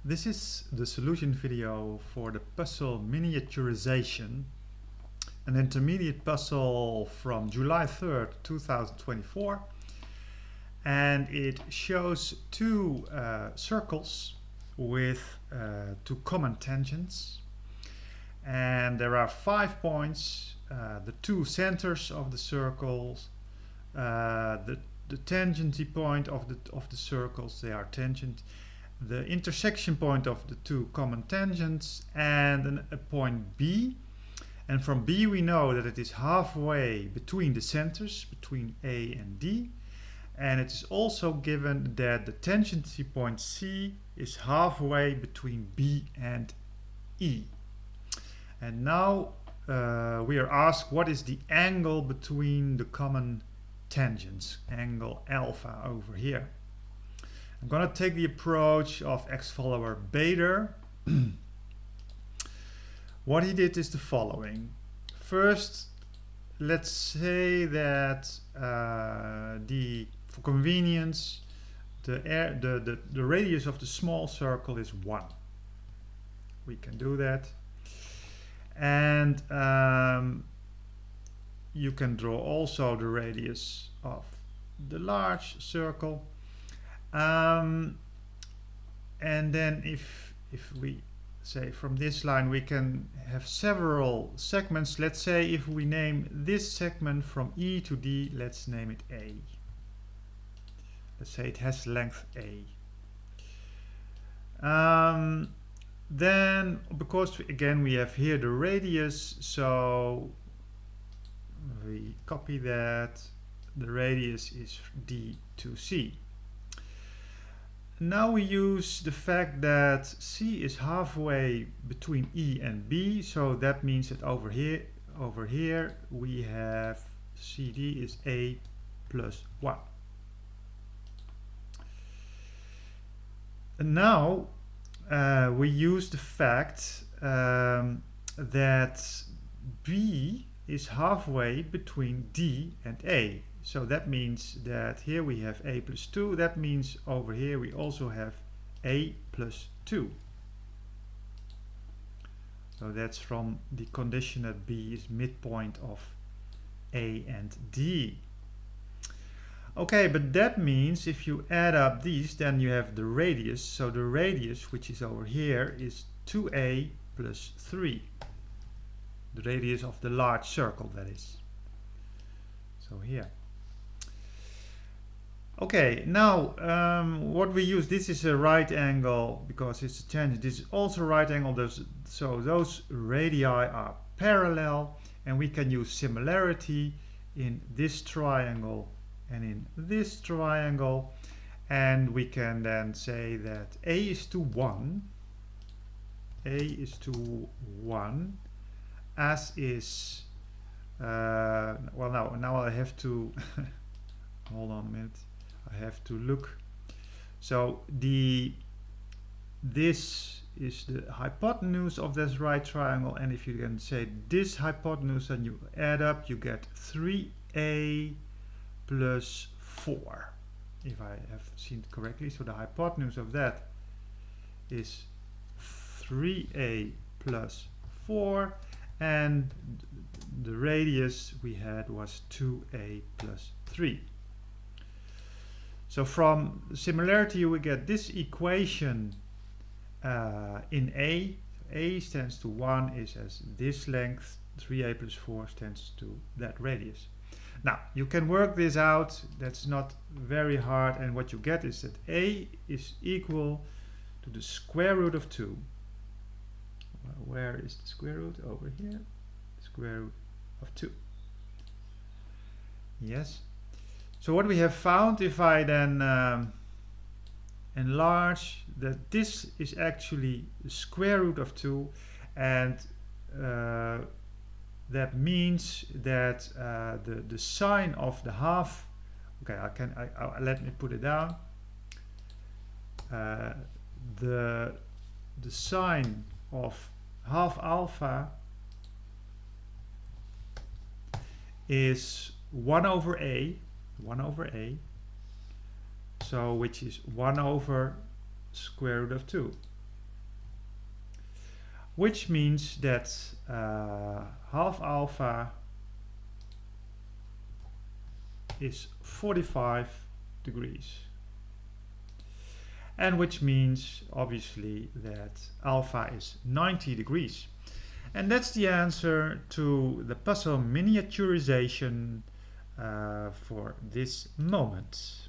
This is the solution video for the puzzle Miniaturisation, an intermediate puzzle from July 3rd, 2024. And it shows two circles with two common tangents. And there are 5 points, the two centers of the circles, the tangency point of the circles, they are tangent, the intersection point of the two common tangents, and a point B. And from B we know that it is halfway between the centers, between A and D. And it is also given that the tangency point C is halfway between B and E. And now we are asked what is the angle between the common tangents, angle alpha over here. I'm going to take the approach of X-follower Bader. What he did is the following. First, let's say that for convenience, the radius of the small circle is 1. We can do that. And you can draw also the radius of the large circle. And then if we say from this line we can have several segments. Let's say if we name this segment from E to D, let's name it A. Let's say it has length A. Then, because again we have here the radius, so we copy that. The radius is D to C. Now we use the fact that C is halfway between E and B, so that means that over here we have CD is A plus 1. And now we use the fact that B is halfway between D and A. So that means that here we have A plus 2. That means over here we also have A plus 2. So that's from the condition that B is midpoint of A and D. Okay, but that means if you add up these, then you have the radius. So the radius, which is over here, is 2A plus 3. The radius of the large circle, that is. So here. Okay, now what we use, this is a right angle because it's a tangent. This is also a right angle, so those radii are parallel, and we can use similarity in this triangle and in this triangle, and we can then say that A is to 1, A is to 1, as is, well now I have to, hold on a minute. I have to look. So this is the hypotenuse of this right triangle, and if you can say this hypotenuse and you add up, you get 3A plus 4, if I have seen it correctly. So the hypotenuse of that is 3A plus 4, and the radius we had was 2A plus 3. So from similarity we get this equation in A. A stands to 1 is as this length, 3A plus 4 stands to that radius. Now you can work this out, that's not very hard, and what you get is that A is equal to the square root of 2. Where is the square root? Over here. Square root of 2. Yes. So what we have found, if I then enlarge, that this is actually the square root of 2, and that means that the sine of the half, okay, let me put it down. The sine of half alpha is 1 over A, so which is 1 over square root of 2. which means that half alpha is 45 degrees. And which means obviously that alpha is 90 degrees. And that's the answer to the puzzle miniaturization for this moment.